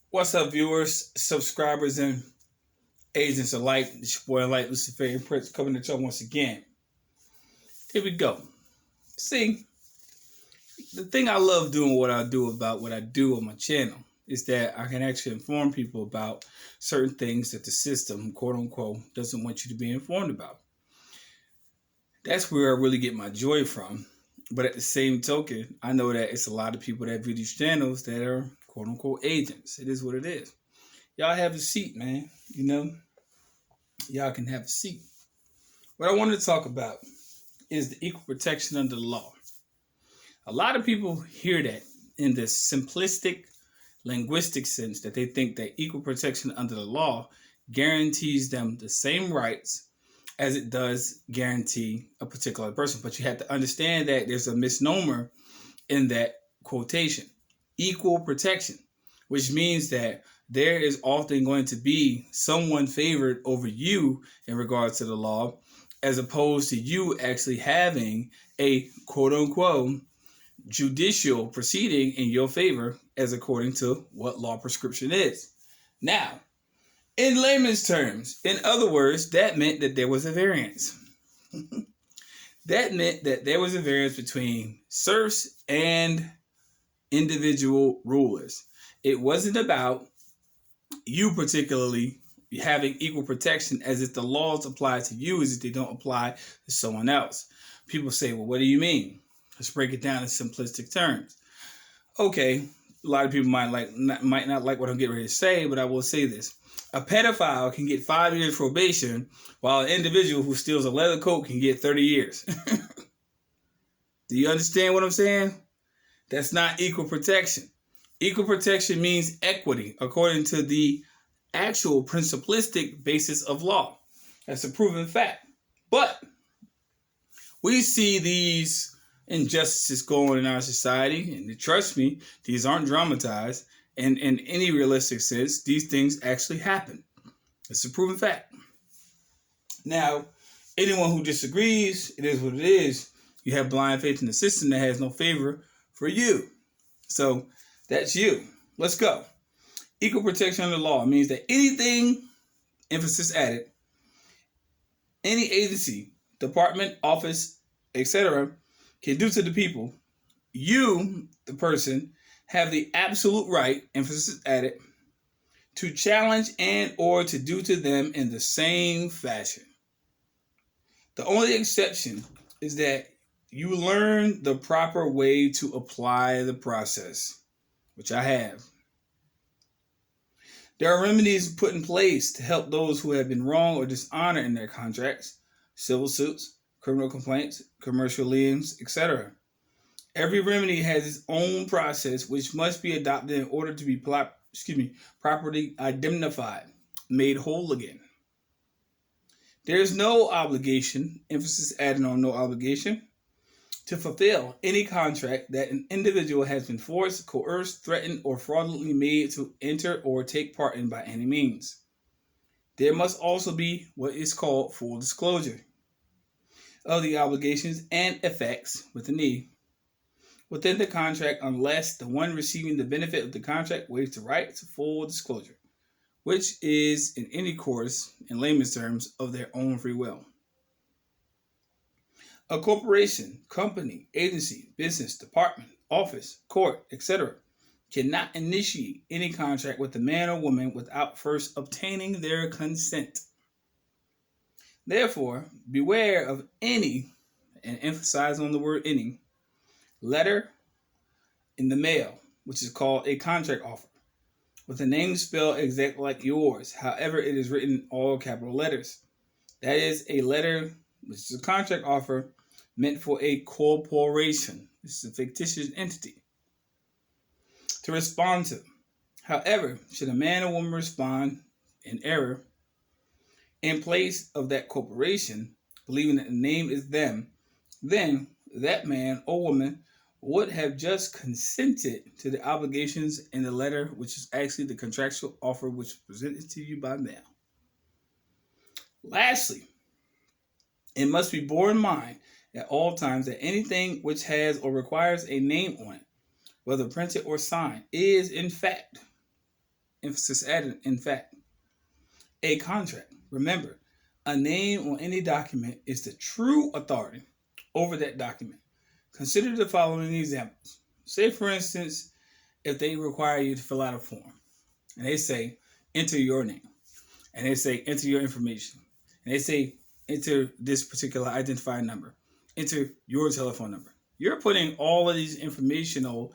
What's up, viewers, subscribers, and agents alike? It's your boy, Enlightened Luciferian Prince, coming at y'all once again. Here we go. See, the thing I love doing what I do about what I do on my channel is that I can actually inform people about certain things that the system, quote unquote, doesn't want you to be informed about. That's where I really get my joy from. But at the same token, I know that it's a lot of people that view these channels that are, quote unquote, agents. It is what it is. Y'all have a seat, man. Y'all can have a seat. What I wanted to talk about is the equal protection under the law. A lot of people hear that in this simplistic, linguistic sense that they think that equal protection under the law guarantees them the same rights as it does guarantee a particular person. But you have to understand that there's a misnomer in that quotation. Equal protection, which means that there is often going to be someone favored over you in regards to the law, as opposed to you actually having a quote unquote judicial proceeding in your favor as according to what law prescription is. Now, in layman's terms, in other words, that meant that there was a variance. That meant that there was a variance between serfs and individual rulers. It wasn't about you particularly having equal protection as if the laws apply to you as if they don't apply to someone else. People say, well, what do you mean? Let's break it down in simplistic terms. Okay, a lot of people might not like what I'm getting ready to say, but I will say this. A pedophile can get 5 years probation, while an individual who steals a leather coat can get 30 years. Do you understand what I'm saying? That's not equal protection. Equal protection means equity according to the actual principlistic basis of law. That's a proven fact. But we see these injustices going in our society, and trust me, these aren't dramatized. And in any realistic sense, these things actually happen. It's a proven fact. Now, anyone who disagrees, it is what it is. You have blind faith in the system that has no favor for you. So that's you. Let's go. Equal protection under law means that anything, emphasis added, any agency, department, office, etc., can do to the people, you, the person, have the absolute right, emphasis added, to challenge and or to do to them in the same fashion. The only exception is that you learn the proper way to apply the process, which I have. There are remedies put in place to help those who have been wronged or dishonored in their contracts, civil suits, criminal complaints, commercial liens, etc. Every remedy has its own process which must be adopted in order to be properly indemnified, made whole again. There is no obligation, emphasis added on no obligation, to fulfill any contract that an individual has been forced, coerced, threatened, or fraudulently made to enter or take part in by any means. There must also be what is called full disclosure of the obligations and effects within the contract, unless the one receiving the benefit of the contract waives the right to full disclosure, which is in any course, in layman's terms, of their own free will. A corporation, company, agency, business, department, office, court, etc. cannot initiate any contract with a man or woman without first obtaining their consent. Therefore, beware of any, and emphasize on the word any, letter in the mail, which is called a contract offer, with a name spelled exactly like yours. However, it is written in all capital letters. That is a letter, which is a contract offer, meant for a corporation. This is a fictitious entity to respond to. However, should a man or woman respond in error in place of that corporation, believing that the name is them, then that man or woman would have just consented to the obligations in the letter, which is actually the contractual offer which was presented to you by mail. Lastly, it must be borne in mind at all times that anything which has or requires a name on it, whether printed or signed, is in fact emphasis added, in fact. A contract. Remember, a name on any document is the true authority over that document. Consider the following examples. Say, for instance, if they require you to fill out a form, and they say, enter your name, and they say, enter your information, and they say, enter this particular identifying number, enter your telephone number. You're putting all of these informational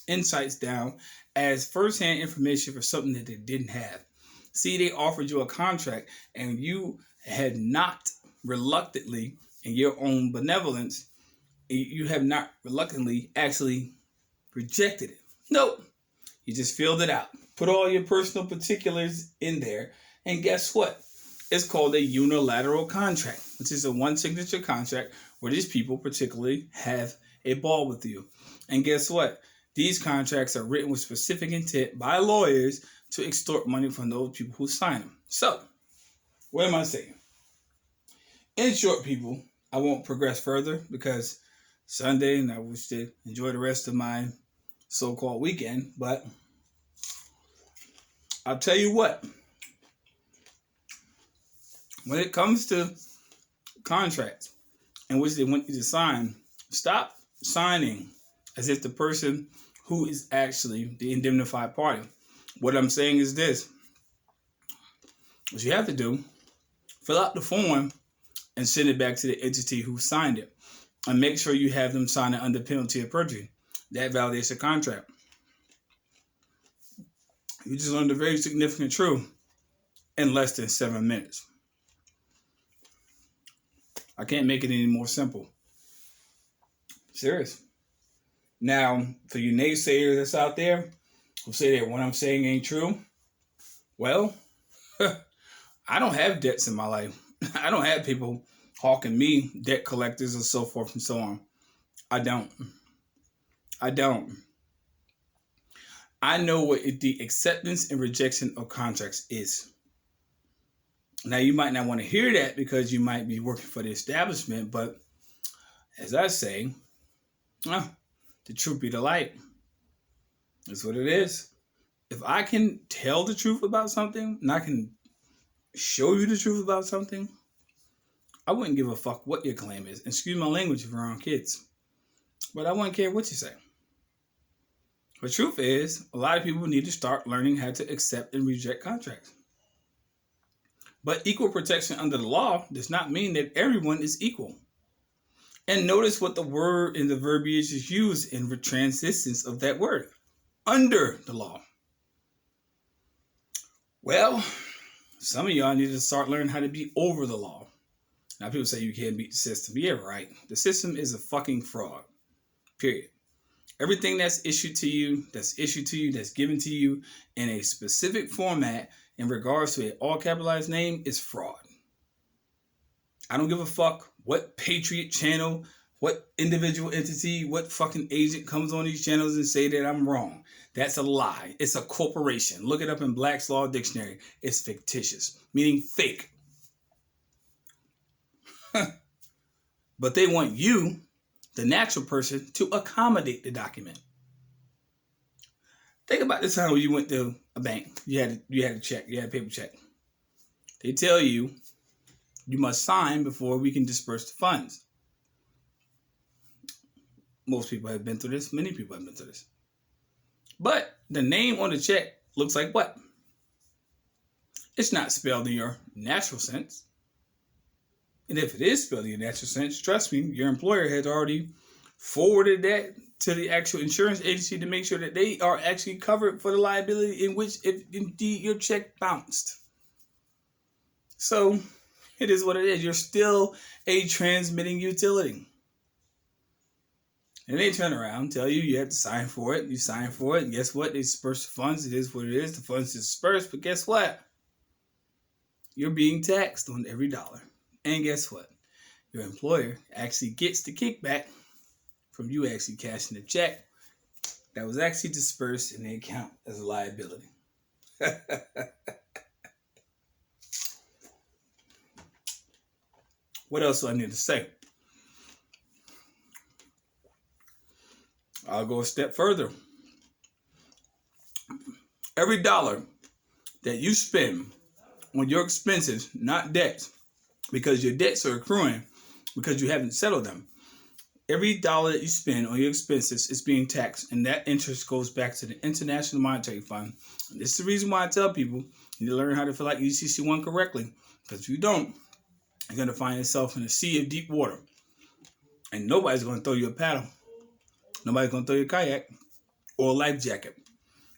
insights down as firsthand information for something that they didn't have. See, they offered you a contract, and you had not reluctantly, in your own benevolence, you have not reluctantly actually rejected it. Nope. You just filled it out. Put all your personal particulars in there. And guess what? It's called a unilateral contract, which is a one signature contract where these people particularly have a ball with you. And guess what? These contracts are written with specific intent by lawyers to extort money from those people who sign them. So, what am I saying? In short, people, I won't progress further because Sunday and I wish to enjoy the rest of my so-called weekend. But I'll tell you what. When it comes to contracts in which they want you to sign, stop signing as if the person who is actually the indemnified party. What I'm saying is this. What you have to do, fill out the form and send it back to the entity who signed it. And make sure you have them sign it under penalty of perjury. That validates the contract. You just learned a very significant truth in less than 7 minutes. I can't make it any more simple. Serious. Now, for you naysayers that's out there who say that what I'm saying ain't true, well, I don't have debts in my life. I don't have people hawking me, debt collectors and so forth and so on. I don't. I know what the acceptance and rejection of contracts is. Now, you might not want to hear that because you might be working for the establishment, but as I say, the truth be the light. That's what it is. If I can tell the truth about something and I can show you the truth about something, I wouldn't give a fuck what your claim is. Excuse my language if you're around kids. But I wouldn't care what you say. The truth is, a lot of people need to start learning how to accept and reject contracts. But equal protection under the law does not mean that everyone is equal. And notice what the word and the verbiage is used in the transistence of that word. Under the law. Well, some of y'all need to start learning how to be over the law. Now, people say you can't beat the system. Yeah, right. The system is a fucking fraud. Period. Everything that's issued to you, that's given to you in a specific format in regards to an all capitalized name is fraud. I don't give a fuck what Patriot channel, what individual entity, what fucking agent comes on these channels and say that I'm wrong. That's a lie. It's a corporation. Look it up in Black's Law Dictionary. It's fictitious, meaning fake. But they want you, the natural person, to accommodate the document. Think about the time when you went to a bank. You had a check. You had a paper check. They tell you you must sign before we can disperse the funds. Most people have been through this. Many people have been through this. But the name on the check looks like what? It's not spelled in your natural sense. And if it is spelled in your natural sense, trust me, your employer has already forwarded that to the actual insurance agency to make sure that they are actually covered for the liability in which if indeed your check bounced. So it is what it is. You're still a transmitting utility. And they turn around and tell you you have to sign for it. You sign for it. And guess what? They disperse the funds. It is what it is. The funds disperse. But guess what? You're being taxed on every dollar. And guess what? Your employer actually gets the kickback from you actually cashing the check that was actually dispersed in the account as a liability. What else do I need to say? . I'll go a step further. Every dollar that you spend on your expenses, not debts, because your debts are accruing because you haven't settled them. Every dollar that you spend on your expenses is being taxed, and that interest goes back to the International Monetary Fund. And this is the reason why I tell people you need to learn how to fill out UCC1 correctly, because if you don't, you're going to find yourself in a sea of deep water, and nobody's going to throw you a paddle. Nobody's going to throw you a kayak or a life jacket.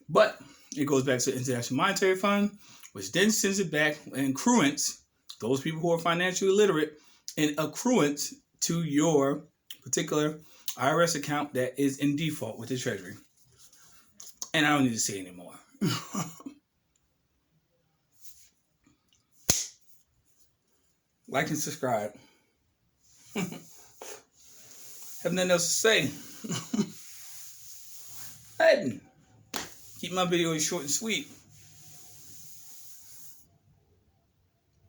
But it goes back to the International Monetary Fund, which then sends it back in accruance, those people who are financially illiterate, in accruance to your particular IRS account that is in default with the Treasury. And I don't need to say anymore. Like and subscribe. Have nothing else to say. Nothing. Keep my videos short and sweet.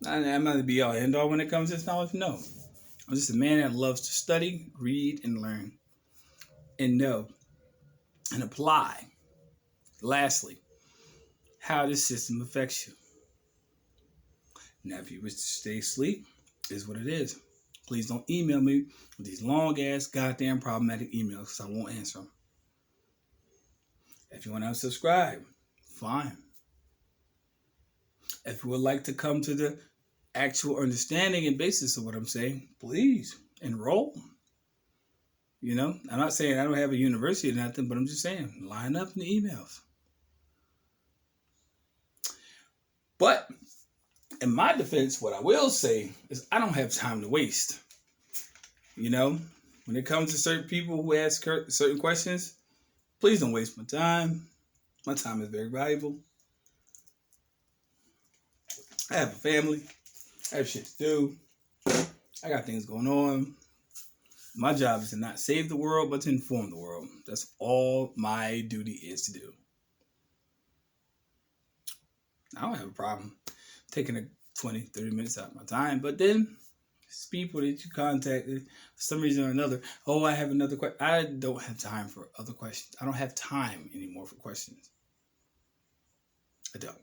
I'm not to be all end all when it comes to this knowledge. No. I'm just a man that loves to study, read, and learn. And know. And apply. Lastly, how this system affects you. Now, if you wish to stay asleep, is what it is. Please don't email me with these long-ass, goddamn problematic emails, because I won't answer them. If you want to unsubscribe, fine. If you would like to come to the actual understanding and basis of what I'm saying, please enroll. You know, I'm not saying I don't have a university or nothing, but I'm just saying line up in the emails. But in my defense, what I will say is I don't have time to waste. You know, when it comes to certain people who ask certain questions, please don't waste my time. My time is very valuable. I have a family. I have shit to do. I got things going on. My job is to not save the world, but to inform the world. That's all my duty is to do. I don't have a problem taking a 20, 30 minutes out of my time, but then it's people that you contacted for some reason or another. Oh, I have another question. I don't have time for other questions. I don't have time anymore for questions. I don't.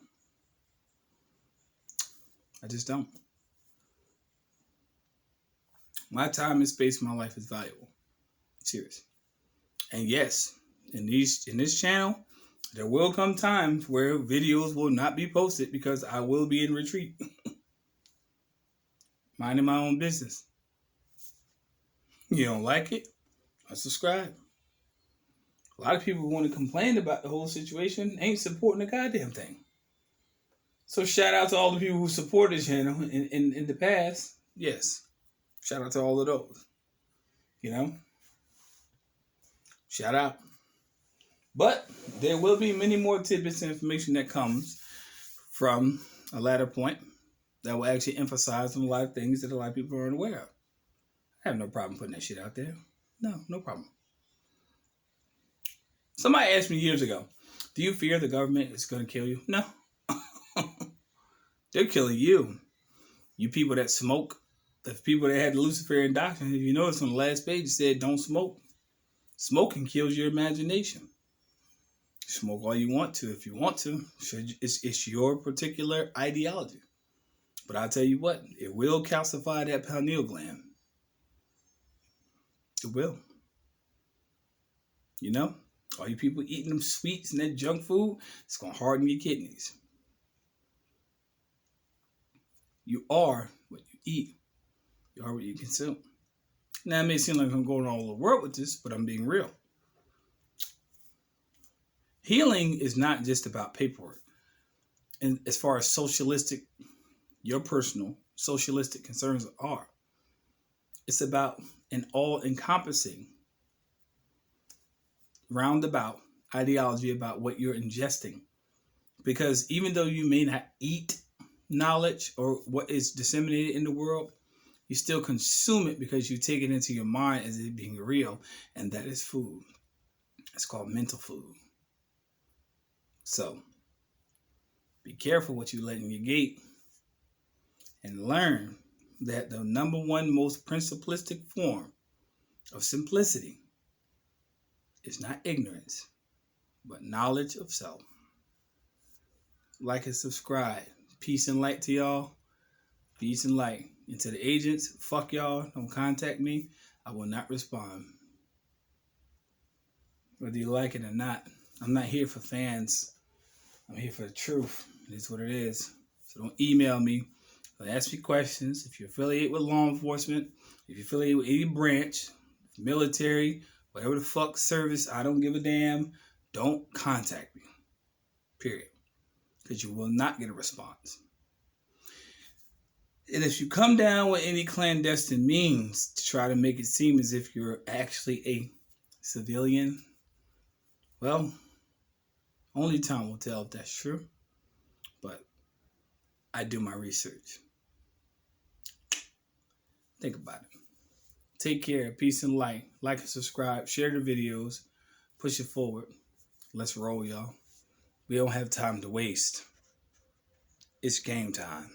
I just don't. My time and space in my life is valuable. Serious. And yes, in this channel, there will come times where videos will not be posted because I will be in retreat. Minding my own business. You don't like it? Unsubscribe. A lot of people who want to complain about the whole situation ain't supporting the goddamn thing. So shout out to all the people who supported this channel in the past. Yes. Shout out to all of those. You know? Shout out. But there will be many more tidbits and information that comes from a latter point that will actually emphasize on a lot of things that a lot of people aren't aware of. I have no problem putting that shit out there. No problem. Somebody asked me years ago, do you fear the government is going to kill you? No. They're killing you. You people that smoke, the people that had the Luciferian doctrine, if you notice on the last page, it said don't smoke. Smoking kills your imagination. Smoke all you want to if you want to. It's your particular ideology. But I'll tell you what, it will calcify that pineal gland. It will. You know? All you people eating them sweets and that junk food, it's going to harden your kidneys. You are what you eat. You are what you consume. Now, it may seem like I'm going all over the world with this, but I'm being real. Healing is not just about paperwork. And as far as your personal socialistic concerns are, it's about an all-encompassing, roundabout ideology about what you're ingesting. Because even though you may not eat knowledge or what is disseminated in the world, you still consume it because you take it into your mind as it being real, and that is food. It's called mental food. So, be careful what you let in your gate, and learn that the number one most principlistic form of simplicity is not ignorance, but knowledge of self. like and subscribe. Peace and light to y'all. Peace and light. And to the agents, fuck y'all. Don't contact me. I will not respond. Whether you like it or not. I'm not here for fans. I'm here for the truth. It is what it is. So don't email me. Don't ask me questions. If you affiliate with law enforcement, if you affiliate with any branch, military, whatever the fuck service, I don't give a damn. Don't contact me. Period. Because you will not get a response. And if you come down with any clandestine means to try to make it seem as if you're actually a civilian, well, only time will tell if that's true. But I do my research. Think about it. Take care. Peace and light. Like and subscribe. Share the videos. Push it forward. Let's roll, y'all. We don't have time to waste. It's game time.